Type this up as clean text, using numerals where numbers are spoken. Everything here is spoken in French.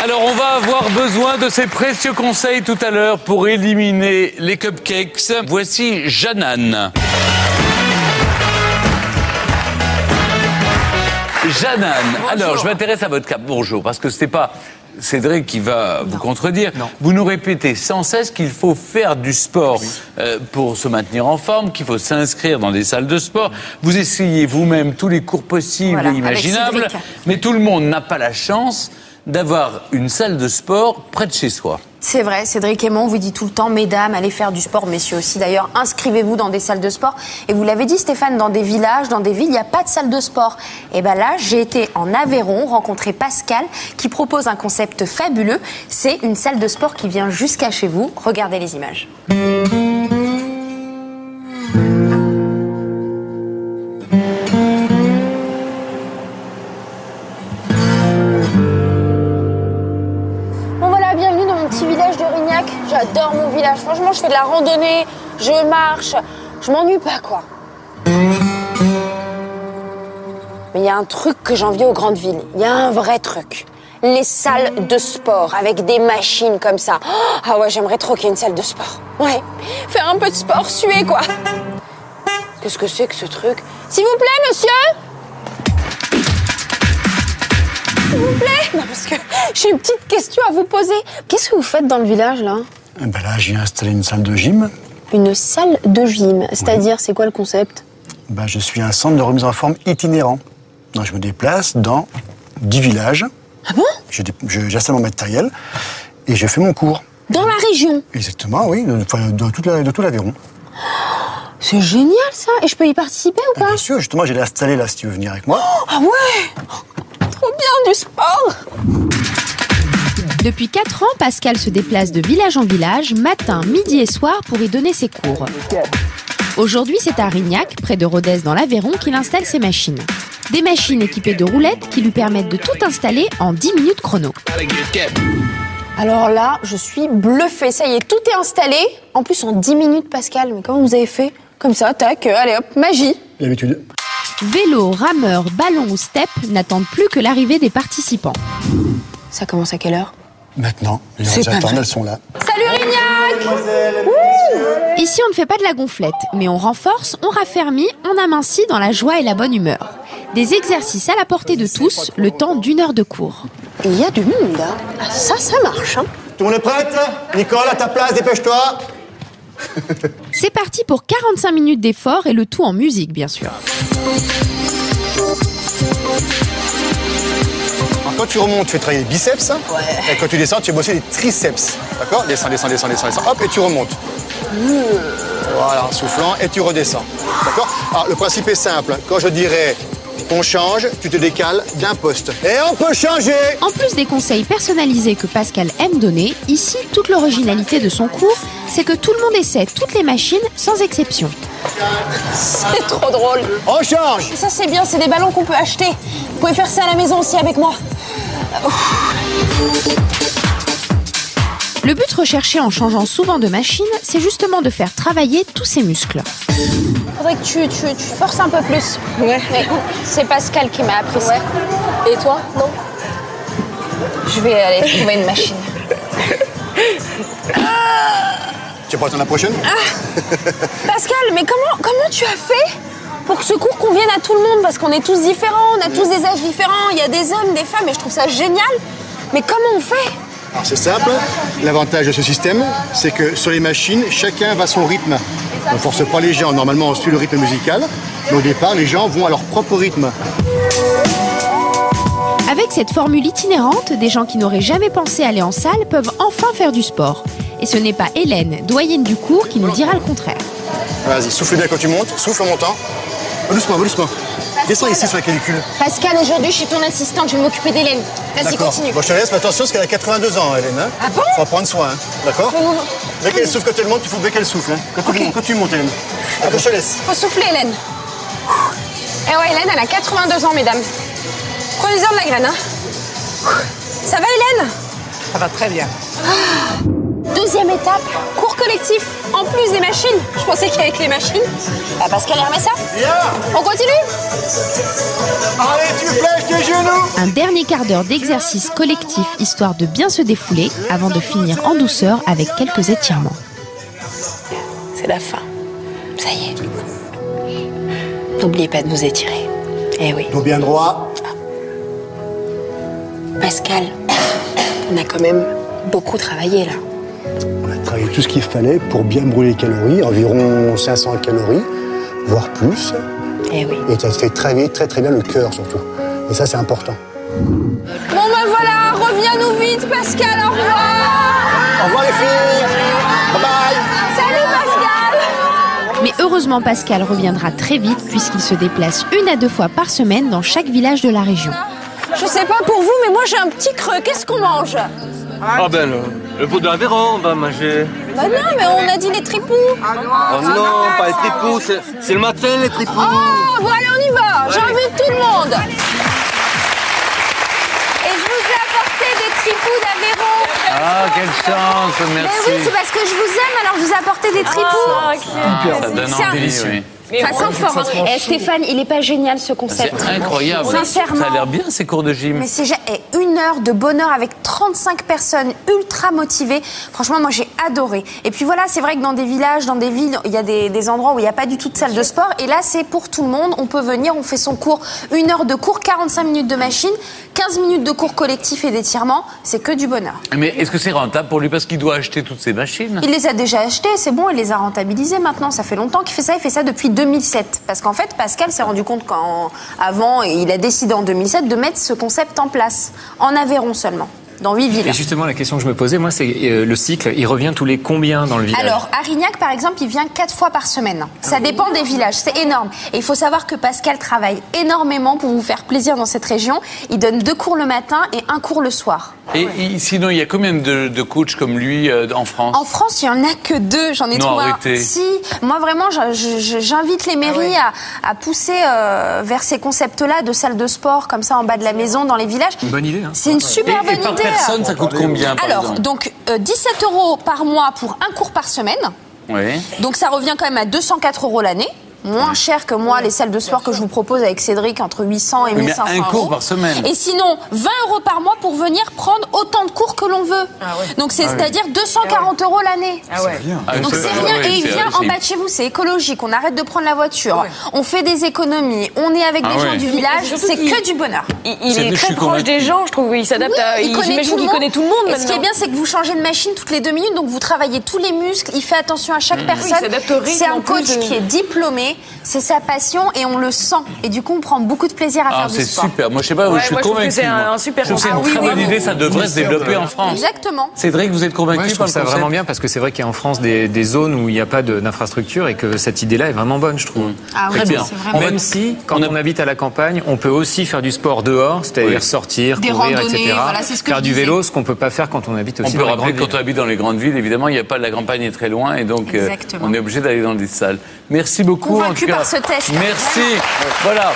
Alors, on va avoir besoin de ces précieux conseils tout à l'heure pour éliminer les cupcakes. Voici Jeannane. Jeannane, alors je m'intéresse à votre cas. Bonjour, parce que ce n'est pas Cédric qui va vous contredire. Non. Vous nous répétez sans cesse qu'il faut faire du sport pour se maintenir en forme, qu'il faut s'inscrire dans des salles de sport. Vous essayez vous-même tous les cours possibles et imaginables, mais tout le monde n'a pas la chance d'avoir une salle de sport près de chez soi. C'est vrai, Cédric Aymon vous dit tout le temps, mesdames, allez faire du sport, messieurs aussi d'ailleurs, inscrivez-vous dans des salles de sport. Et vous l'avez dit Stéphane, dans des villages, dans des villes, il n'y a pas de salle de sport. Et bien là, j'ai été en Aveyron, rencontrer Pascal, qui propose un concept fabuleux. C'est une salle de sport qui vient jusqu'à chez vous. Regardez les images. J'adore mon village. Franchement, je fais de la randonnée, je marche, je m'ennuie pas, quoi. Mais il y a un truc que j'envie aux grandes villes. Il y a un vrai truc. Les salles de sport avec des machines comme ça. Ah ouais, j'aimerais trop qu'il y ait une salle de sport. Ouais, faire un peu de sport, suer, quoi. Qu'est-ce que c'est que ce truc? S'il vous plaît, monsieur? S'il vous plaît? Non, parce que j'ai une petite question à vous poser. Qu'est-ce que vous faites dans le village, là? Ben là, j'ai installé une salle de gym. Une salle de gym, c'est-à-dire, c'est quoi le concept? Ben, je suis un centre de remise en forme itinérant. Donc, je me déplace dans 10 villages. Ah bon? J'installe mon matériel et je fais mon cours. Dans la région? Exactement, oui, de tout l'Aveyron. C'est génial, ça! Et je peux y participer ou pas? Bien sûr, justement, j'ai installé là, si tu veux venir avec moi. Ah ouais! Trop bien, du sport! Depuis 4 ans, Pascal se déplace de village en village, matin, midi et soir, pour y donner ses cours. Aujourd'hui, c'est à Rignac, près de Rodez dans l'Aveyron, qu'il installe ses machines. Des machines équipées de roulettes qui lui permettent de tout installer en 10 minutes chrono. Alors là, je suis bluffée. Ça y est, tout est installé. En plus, en 10 minutes, Pascal. Mais comment vous avez fait? Comme ça, tac, allez hop, magie. L'habitude. Vélo, rameur, ballon ou step n'attendent plus que l'arrivée des participants. Ça commence à quelle heure? Maintenant, les gens attendent, elles sont là. Salut Rignac! Ici, on ne fait pas de la gonflette, mais on renforce, on raffermit, on amincit dans la joie et la bonne humeur. Des exercices à la portée de tous, le temps d'1 heure de cours. Il y a du monde, là. Ah, ça marche, hein. Tout le monde est prête? Nicole, à ta place, dépêche-toi. C'est parti pour 45 minutes d'effort et le tout en musique, bien sûr. Alors, quand tu remontes, tu fais travailler les biceps. Ouais. Et quand tu descends, tu fais bosser les triceps. D'accord? Descends. Hop, et tu remontes. Voilà, en soufflant, et tu redescends. D'accord? Alors, le principe est simple. Quand je dirais on change, tu te décales d'un poste. Et on peut changer! En plus des conseils personnalisés que Pascal aime donner, ici, toute l'originalité de son cours, c'est que tout le monde essaie toutes les machines, sans exception. C'est trop drôle. On change! Et ça, c'est bien, c'est des ballons qu'on peut acheter. Vous pouvez faire ça à la maison aussi avec moi. Le but recherché en changeant souvent de machine, c'est justement de faire travailler tous ses muscles. Faudrait que tu forces un peu plus. Ouais. Mais c'est Pascal qui m'a appris ça. Et toi? Non. Je vais aller trouver une machine. Tu vas attendre la prochaine? Pascal, mais comment tu as fait pour que ce cours convienne à tout le monde? Parce qu'on est tous différents, on a tous des âges différents, il y a des hommes, des femmes, et je trouve ça génial. Mais comment on fait? Alors c'est simple, l'avantage de ce système, c'est que sur les machines, chacun va à son rythme. On ne force pas les gens, normalement on suit le rythme musical, mais au départ les gens vont à leur propre rythme. Avec cette formule itinérante, des gens qui n'auraient jamais pensé aller en salle peuvent enfin faire du sport. Et ce n'est pas Hélène, doyenne du cours, qui nous dira le contraire. Vas-y, souffle bien quand tu montes, souffle en montant. Doucement. Descends ici sur la calicule. Pascal, aujourd'hui je suis ton assistante, je vais m'occuper d'Hélène. Vas-y, continue. Bon, je te laisse, mais attention parce qu'elle a 82 ans, Hélène. Hein. Ah bon? Faut en prendre soin, hein. D'accord? Dès qu'elle souffle, quand elle monte, il faut bien qu'elle souffle. Hein. Quand tu montes, Hélène. D'accord, je te laisse. Faut souffler, Hélène. Eh ouais, Hélène, elle a 82 ans, mesdames. Prenez-en de la graine, hein. Ça va, Hélène? Ça va très bien. Deuxième étape, cours collectif. En plus des machines, je pensais qu'avec les machines, Pascal il remet ça. On continue? Allez, tu flèches tes genoux. Un dernier quart d'heure d'exercice collectif histoire de bien se défouler avant de finir en douceur avec quelques étirements. C'est la fin. Ça y est. N'oubliez pas de vous étirer. Eh oui. Dos bien droit. Pascal, on a quand même beaucoup travaillé là. On a travaillé tout ce qu'il fallait pour bien brûler les calories, environ 500 calories, voire plus. Eh oui. Et ça se fait travailler très bien le cœur surtout. Et ça, c'est important. Bon ben voilà, reviens-nous vite Pascal, au revoir. Au revoir les filles. Bye bye. Salut Pascal. Mais heureusement, Pascal reviendra très vite puisqu'il se déplace 1 à 2 fois par semaine dans chaque village de la région. Je sais pas pour vous, mais moi j'ai un petit creux. Qu'est-ce qu'on mange? Ah ben le pot de l'Aveyron, on va manger. Bah non, mais on a dit les tripous. Oh non, pas les tripous, c'est le matin les tripous. Oh, bon allez, on y va. J'invite tout le monde. Et je vous ai apporté des tripous d'Aveyron. Ah, quelle chance, merci. Mais oui, c'est parce que je vous aime, alors je vous ai apporté des tripous. Ça donne envie, oui. Ça sent fort. Hein. Et Stéphane, il est pas génial ce concept. C'est incroyable. Sincèrement. Ça a l'air bien ces cours de gym. Mais c'est 1 heure de bonheur avec 35 personnes ultra motivées. Franchement, moi j'ai adoré. Et puis voilà, c'est vrai que dans des villages, dans des villes, il y a des endroits où il n'y a pas du tout de salle de sport. Et là, c'est pour tout le monde. On peut venir, on fait son cours. 1 heure de cours, 45 minutes de machine, 15 minutes de cours collectif et d'étirement. C'est que du bonheur. Mais est-ce que c'est rentable pour lui parce qu'il doit acheter toutes ces machines? Il les a déjà achetées, c'est bon, il les a rentabilisées maintenant. Ça fait longtemps qu'il fait ça. Il fait ça depuis 2007. Parce qu'en fait, Pascal s'est rendu compte avant, et il a décidé en 2007 de mettre ce concept en place, en Aveyron seulement, dans 8 villes. Et justement, la question que je me posais, moi, c'est le cycle, il revient tous les combien dans le village? Alors, Arignac, par exemple, il vient 4 fois par semaine. Ça dépend des villages, c'est énorme. Et il faut savoir que Pascal travaille énormément pour vous faire plaisir dans cette région. Il donne 2 cours le matin et 1 cours le soir. Et sinon, il y a combien de coachs comme lui en France? En France, il n'y en a que 2. J'en ai trouvé arrêtez. un. Si, moi vraiment, j'invite les mairies à pousser vers ces concepts-là de salles de sport, comme ça, en bas de la maison, dans les villages. Une bonne idée, hein. C'est une super bonne Et par idée. personne, ça coûte combien, par Alors, exemple? donc, 17 € par mois pour 1 cours par semaine. Oui. Donc, ça revient quand même à 204 € l'année. Moins cher que moi, les salles de sport que je vous propose avec Cédric, entre 800 et 1500 mais un cours par semaine. Et sinon, 20 € par mois pour venir prendre autant de cours que l'on veut. Donc, c'est-à-dire 240 € l'année. Donc, c'est rien. Et il vient en bas de chez vous, c'est écologique. On arrête de prendre la voiture. On fait des économies. On est avec des gens du village. C'est que du bonheur. Il est très proche des gens, je trouve. Il s'adapte à. J'imagine qu'il connaît tout le monde. Et ce qui est bien, c'est que vous changez de machine toutes les 2 minutes. Donc, vous travaillez tous les muscles. Il fait attention à chaque personne. C'est un coach qui est diplômé. C'est sa passion et on le sent. Et du coup, on prend beaucoup de plaisir à faire du sport. C'est super. Moi, je sais pas, je suis convaincu. C'est un super je trouve que c'est une très bonne idée. Ça devrait se développer en France. Exactement. Cédric, vous êtes convaincu Je trouve ça vraiment bien parce que c'est vrai qu'il y a en France des zones où il n'y a pas d'infrastructure et que cette idée-là est vraiment bonne, je trouve. Ah oui, Très bien. Même si, quand on habite à la campagne, on peut aussi faire du sport dehors, c'est-à-dire sortir, des courir, randonnées, etc. voilà, c'est ce que faire je du disais. vélo, ce qu'on peut pas faire quand on habite aussi On peut dans les rappeler grandes que quand on habite dans les grandes villes, évidemment, il n'y a pas la campagne est très loin et donc Exactement. on est obligé d'aller dans des salles. Merci beaucoup. Convaincu en tout cas. par ce test. Merci. Voilà.